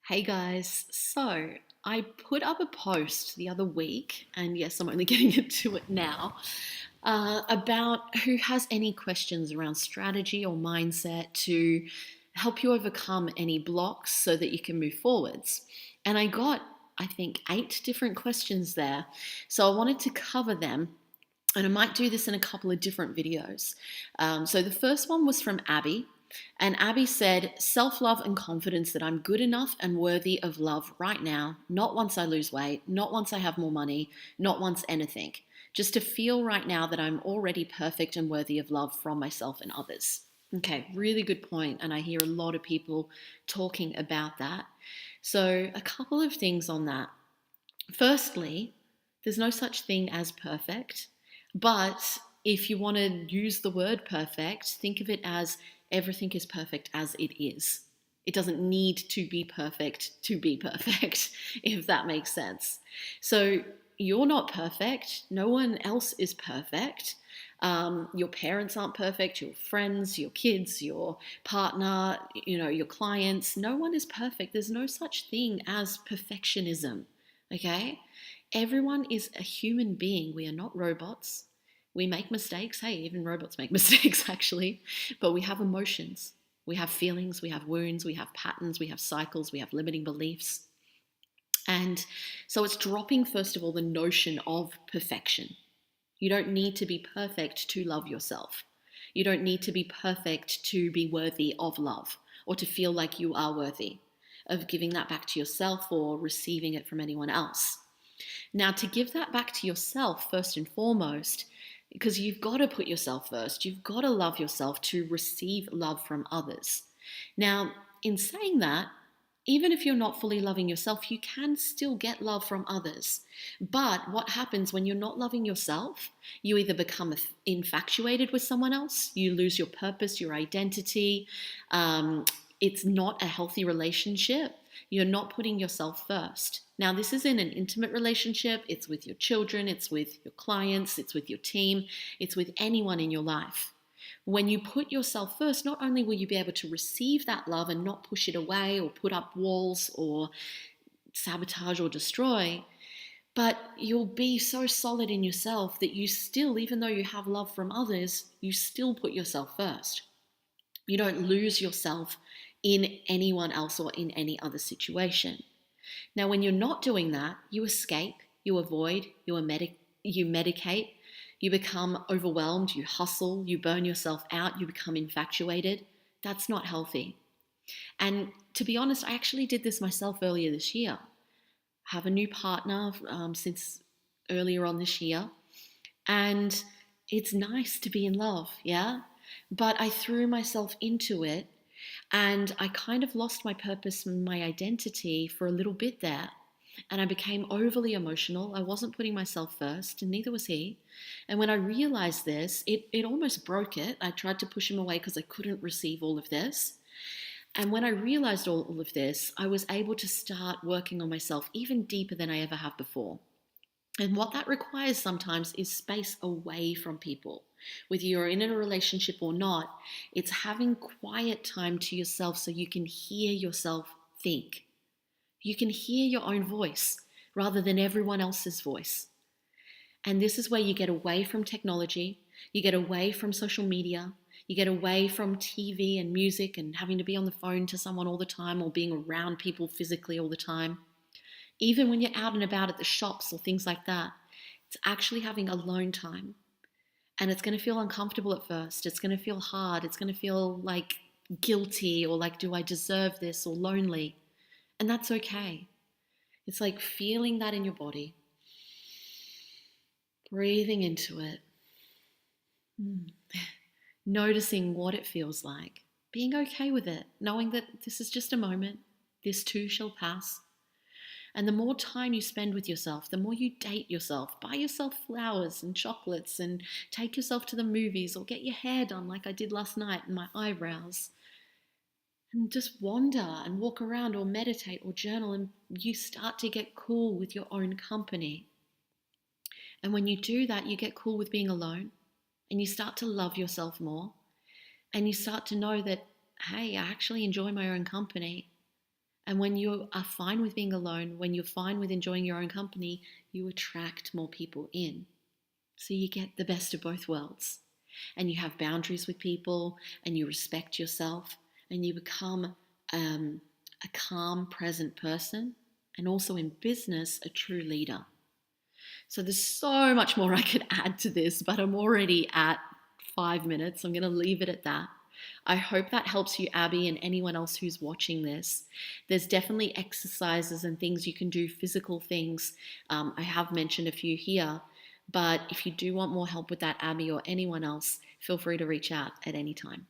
Hey guys, so I put up a post the other week, and yes, I'm only getting into it now, about who has any questions around strategy or mindset to help you overcome any blocks so that you can move forwards. And I got, I think, 8 different questions there. So I wanted to cover them. And I might do this in a couple of different videos. So the first one was from Abby, and Abby said, self love and confidence that I'm good enough and worthy of love right now, not once I lose weight, not once I have more money, not once anything. Just to feel right now that I'm already perfect and worthy of love from myself and others. Okay, really good point, and I hear a lot of people talking about that. So, a couple of things on that. Firstly, there's no such thing as perfect, but if you want to use the word perfect, think of it as everything is perfect as it is. It doesn't need to be perfect, if that makes sense. So you're not perfect. No one else is perfect. Your parents aren't perfect. Your friends, your kids, your partner, your clients. No one is perfect. There's no such thing as perfectionism. Okay? Everyone is a human being. We are not robots. We make mistakes. Hey, even robots make mistakes, actually. But we have emotions. We have feelings. We have wounds. We have patterns. We have cycles. We have limiting beliefs. And so it's dropping, first of all, the notion of perfection. You don't need to be perfect to love yourself. You don't need to be perfect to be worthy of love or to feel like you are worthy of giving that back to yourself or receiving it from anyone else. Now, to give that back to yourself, first and foremost, because you've got to put yourself first, you've got to love yourself to receive love from others. Now, in saying that, even if you're not fully loving yourself, you can still get love from others. But what happens when you're not loving yourself? You either become infatuated with someone else, you lose your purpose, your identity. It's not a healthy relationship. You're not putting yourself first. Now, this is in an intimate relationship. It's with your children, it's with your clients, it's with your team, it's with anyone in your life. When you put yourself first, not only will you be able to receive that love and not push it away or put up walls or sabotage or destroy, but you'll be so solid in yourself that you still, even though you have love from others, you still put yourself first. You don't lose yourself in anyone else or in any other situation. Now, when you're not doing that, you escape, you avoid, you medicate, you become overwhelmed, you hustle, you burn yourself out, you become infatuated. That's not healthy. And to be honest, I actually did this myself earlier this year. I have a new partner since earlier on this year, and it's nice to be in love, yeah? But I threw myself into it and I kind of lost my purpose and my identity for a little bit there. And I became overly emotional. I wasn't putting myself first, and neither was he. And when I realized this, it almost broke it. I tried to push him away because I couldn't receive all of this. And when I realized all of this, I was able to start working on myself even deeper than I ever have before. And what that requires sometimes is space away from people. Whether you're in a relationship or not, it's having quiet time to yourself so you can hear yourself think. You can hear your own voice rather than everyone else's voice. And this is where you get away from technology, you get away from social media, you get away from TV and music and having to be on the phone to someone all the time or being around people physically all the time. Even when you're out and about at the shops or things like that, it's actually having alone time. And it's going to feel uncomfortable at first. It's going to feel hard. It's going to feel like guilty or like, do I deserve this, or lonely? And that's okay. It's like feeling that in your body, breathing into it, noticing what it feels like, being okay with it, knowing that this is just a moment, this too shall pass. And the more time you spend with yourself, the more you date yourself, buy yourself flowers and chocolates and take yourself to the movies or get your hair done like I did last night and my eyebrows. And just wander and walk around or meditate or journal, and you start to get cool with your own company. And when you do that, you get cool with being alone and you start to love yourself more, and you start to know that, hey, I actually enjoy my own company. And when you are fine with being alone, when you're fine with enjoying your own company, you attract more people in. So you get the best of both worlds. And you have boundaries with people, and you respect yourself, and you become a calm, present person, and also in business, a true leader. So there's so much more I could add to this, but I'm already at 5 minutes. I'm going to leave it at that. I hope that helps you, Abby, and anyone else who's watching this. There's definitely exercises and things you can do, physical things. I have mentioned a few here, but if you do want more help with that, Abby, or anyone else, feel free to reach out at any time.